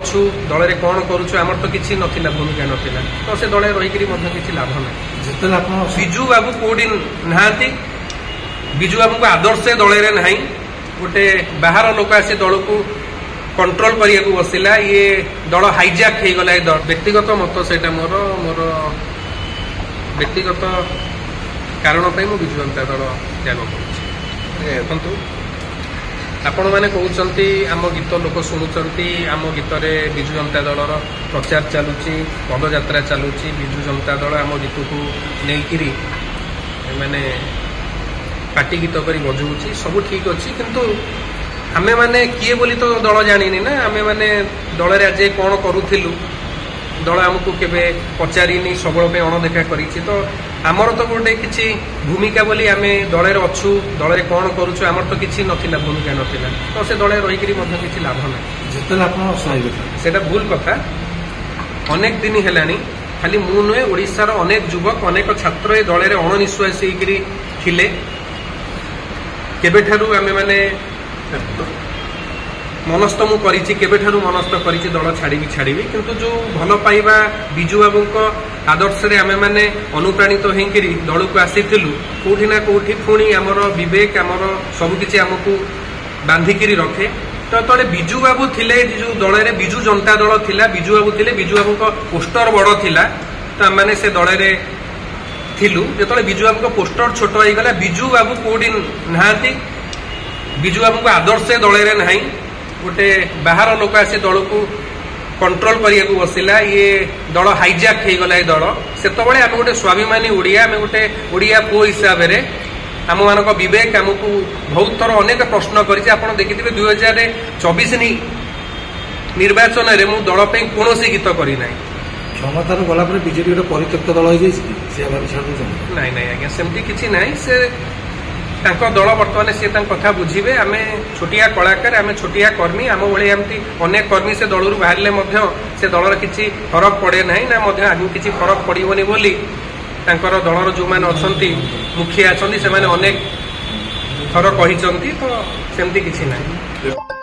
अच्छु दल में कौन करुचु आमर तो किसी नथिला भूमिका नथिला तो से दल रही किसी लाभ ना विजु बाबू कौटी नहांती विजु बाबू को आदर्श दल में ना गोटे बाहर लोक आसी दल को कंट्रोल करने को बसला ये दल हाइजैक हो गला व्यक्तिगत मत से मोर मोर व्यक्तिगत कारण विजु जनता दल त्याग करूँ आपण मैंने कहते आम गीत लोक शुणुंट आम गीत विजु जनता दलर प्रचार चलुची पदयात्रा चलुची विजु जनता दल आम गीत को लेकिरी मैंने पार्टी गीत कर बजाऊँगी सब ठीक अच्छी किंतु आमे माने किए बोली तो दल जानी ना आमे माने दल आज कौन करूँ दल आमको केवे पचारिनी सबल पे अणदेखा करी तो आमर तो गोटे किसी भूमिका बोली आमे दल में अच्छु दल में कौन करुचु आमर तो किसी नथिला भूमिका नथिला तो से दल रही किसी लाभ ना से भूल कथा अनेक दिन है खाली मु नुहे ओडिशार अनेक युवक अनेक छात्र ए दल में अणनिश्वासी थिले केबेठारु आमे माने मनस्थ मु करिछि केबेठारु मनस्थ करिछि दल छाड़बी किंतु जो भल पाइबा विजु बाबू आदर्श रे आमे माने अनुप्राणित होइकरी दल को आसीथिलु कोठी ना कोठी पुणी आमर विवेक आमर सबकिछि आमको बांधिकी रखे तो तले विजु बाबू थिले जो दल रे विजु जनता दल थिला विजु बाबू थिले विजु बाबू पोस्टर बड़ थिला तो आम मैंने से दल रे थिलु जो विजु बाबू पोस्टर छोट हो गला विजु बाबू कौटी नहांती विजु बाबू आदर्श दल में ना गोटे बाहर लोक आसी दल को कंट्रोल करने को बसला ये दल हाइजैक हो गला दल से आम गोटे स्वाभिमानी ओडिया आम गोटे ओडिया पुओ हिसाब से आम मान विवेक आमको बहुत थर अनेक प्रश्न कर देखिए 2024 निर्वाचन में मु दल कौन गीत करना क्षमतार गला बीजेपी गोटे परित्यक्त दल नाई नाई आज्ञा सेमती किसी ना से दल बर्तमान सी कथा बुझे आम छोटिया कलाकार आम छोटिया कर्मी आम भाई एमती अनेक कर्मी से दलू बाहर से दलर किसी फरक पड़े ना आगे किसी फरक पड़ोनी बोली दलर जो मैंने अच्छा मुखिया अच्छा से अनेक थर कही तो सेमती किसी ना।